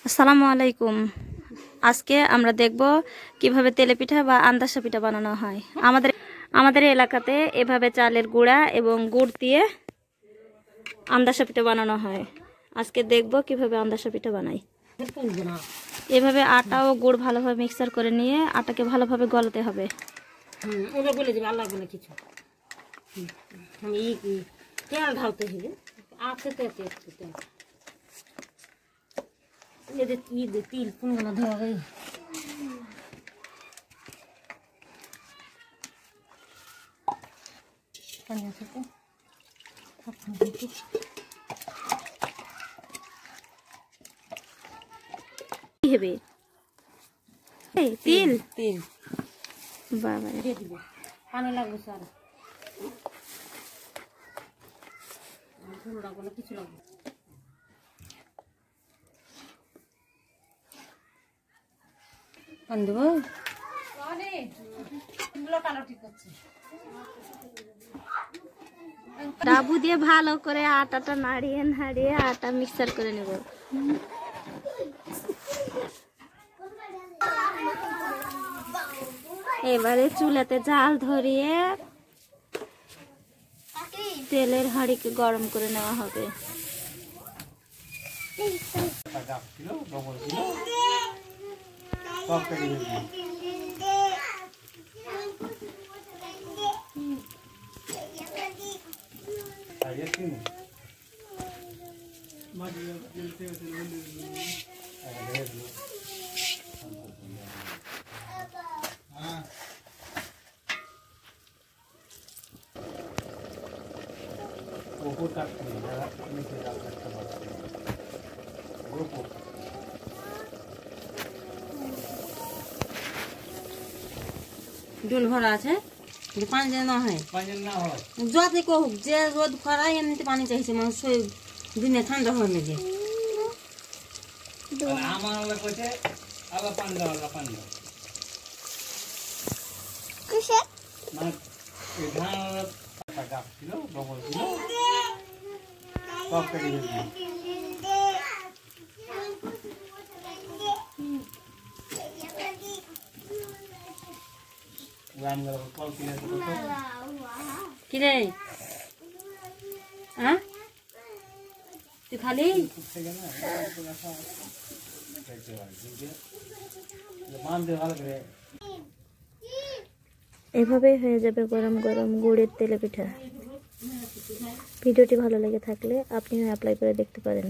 আসসালামু আলাইকুম। আজকে আমরা দেখব কিভাবে তেলে পিঠা বা আন্দাসা পিঠা বানানো হয়। আমাদের এলাকাতে এভাবে চালের গুঁড়া এবং গুড় দিয়ে আন্দাসা পিঠা বানানো হয়। আজকে দেখব কিভাবে আন্দাসা পিঠা বানাই। এভাবে আটা ও গুড় ভালোভাবে মিক্সার করে নিয়ে আটাকে ভালোভাবে গলাতে হবে। তেল ঢালতে হবে, তিল কোনগুলো ধোয়া হয়। তিল তিল বাবা দিয়ে দিব, পানি লাগবে স্যার, লাগবে না, কিছু লাগবে। পানি দেবো, ডাবু দিয়ে ভালো করে আটাটা নাড়িয়ে নাড়িয়ে আটা মিক্সার করে নেব। এবারে চুলাতে জাল ধরিয়ে তেলের হাঁড়িকে গরম করে নেওয়া হবে। ডোল ভরা আছে, পানি যেন না হয়, যত কহুক যে রোদ খরা এমনিতে পানি চাইছে, মানুষ দিনে ঠান্ডা হয়ে লেগে কিরে, হ্যাঁ তুই খালি এভাবেই হয়ে যাবে গরম গরম গুড়ের তেলে পিঠা। ভিডিওটি ভালো লেগে থাকলে আপনিও অ্যাপ্লাই করে দেখতে পারেন।